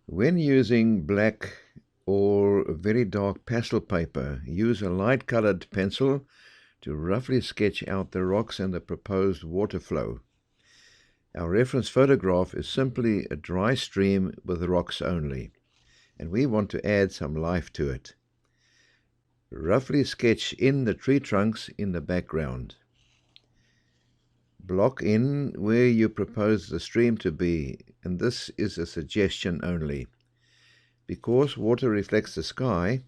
When using black or very dark pastel paper, use a light-colored pencil to roughly sketch out the rocks and the proposed water flow. Our reference photograph is simply a dry stream with rocks only, and we want to add some life to it. Roughly sketch in the tree trunks in the background. Block in where you propose the stream to be, and this is a suggestion only. Because water reflects the sky,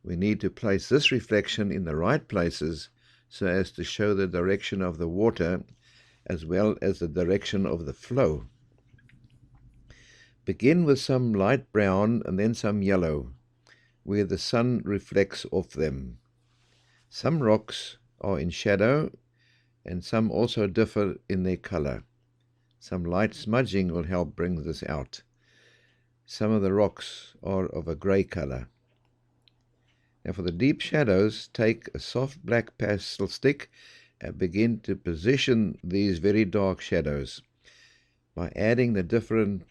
we need to place this reflection in the right places so as to show the direction of the water as well as the direction of the flow. Begin with some light brown and then some yellow, where the sun reflects off them. Some rocks are in shadow, and some also differ in their color. Some light smudging will help bring this out. Some of the rocks are of a gray color. Now for the deep shadows, take a soft black pastel stick and begin to position these very dark shadows. By adding the different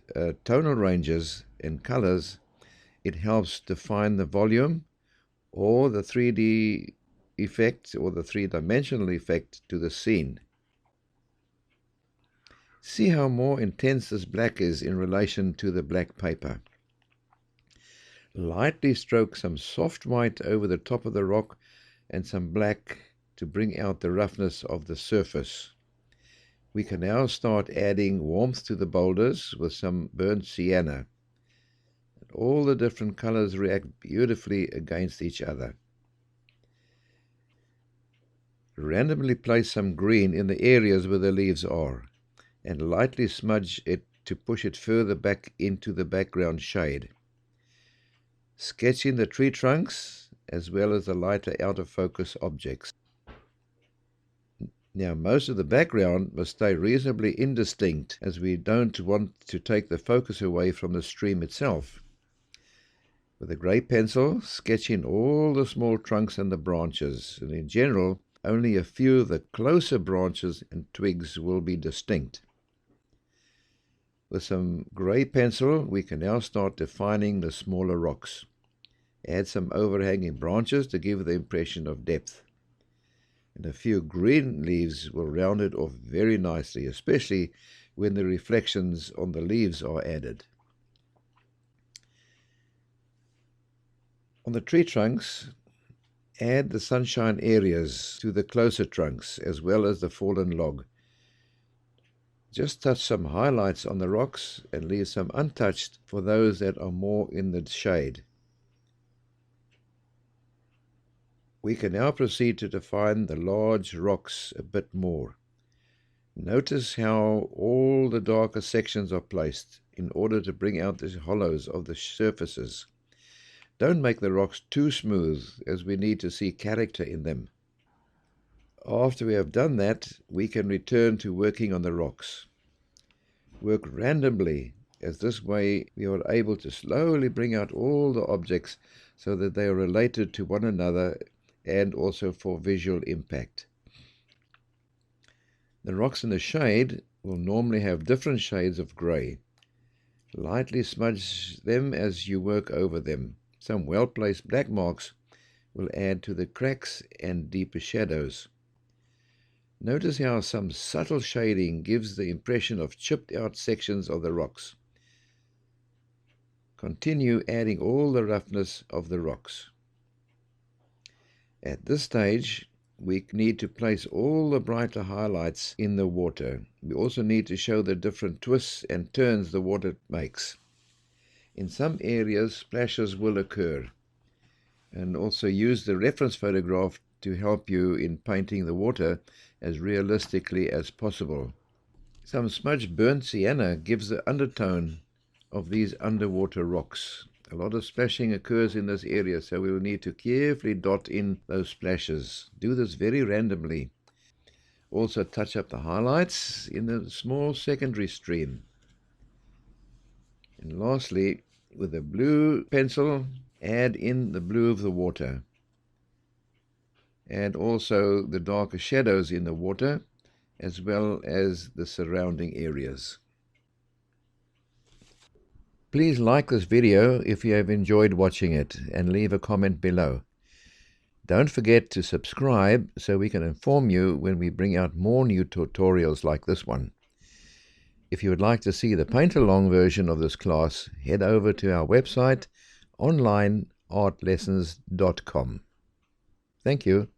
tonal ranges and colors, it helps define the volume or the 3D effect or the three-dimensional effect to the scene. See how more intense this black is in relation to the black paper. Lightly stroke some soft white over the top of the rock and some black to bring out the roughness of the surface. We can now start adding warmth to the boulders with some burnt sienna. All the different colors react beautifully against each other. Randomly place some green in the areas where the leaves are, and lightly smudge it to push it further back into the background shade. Sketch in the tree trunks as well as the lighter out-of-focus objects. Now most of the background must stay reasonably indistinct, as we don't want to take the focus away from the stream itself. With a grey pencil, sketch in all the small trunks and the branches, and in general, only a few of the closer branches and twigs will be distinct. With some grey pencil, we can now start defining the smaller rocks. Add some overhanging branches to give the impression of depth. And a few green leaves will round it off very nicely, especially when the reflections on the leaves are added. On the tree trunks, add the sunshine areas to the closer trunks as well as the fallen log. Just touch some highlights on the rocks and leave some untouched for those that are more in the shade. We can now proceed to define the large rocks a bit more. Notice how all the darker sections are placed in order to bring out the hollows of the surfaces. Don't make the rocks too smooth, as we need to see character in them. After we have done that, we can return to working on the rocks. Work randomly, as this way we are able to slowly bring out all the objects so that they are related to one another and also for visual impact. The rocks in the shade will normally have different shades of grey. Lightly smudge them as you work over them. Some well-placed black marks will add to the cracks and deeper shadows. Notice how some subtle shading gives the impression of chipped out sections of the rocks. Continue adding all the roughness of the rocks. At this stage, we need to place all the brighter highlights in the water. We also need to show the different twists and turns the water makes. In some areas, splashes will occur, and also use the reference photograph to help you in painting the water as realistically as possible. Some smudged burnt sienna gives the undertone of these underwater rocks. A lot of splashing occurs in this area, so we will need to carefully dot in those splashes. Do this very randomly. Also touch up the highlights in the small secondary stream. And lastly, with a blue pencil, add in the blue of the water. And also the darker shadows in the water, as well as the surrounding areas. Please like this video if you have enjoyed watching it and leave a comment below. Don't forget to subscribe so we can inform you when we bring out more new tutorials like this one. If you would like to see the paint-along version of this class, head over to our website, onlineartlessons.com. Thank you.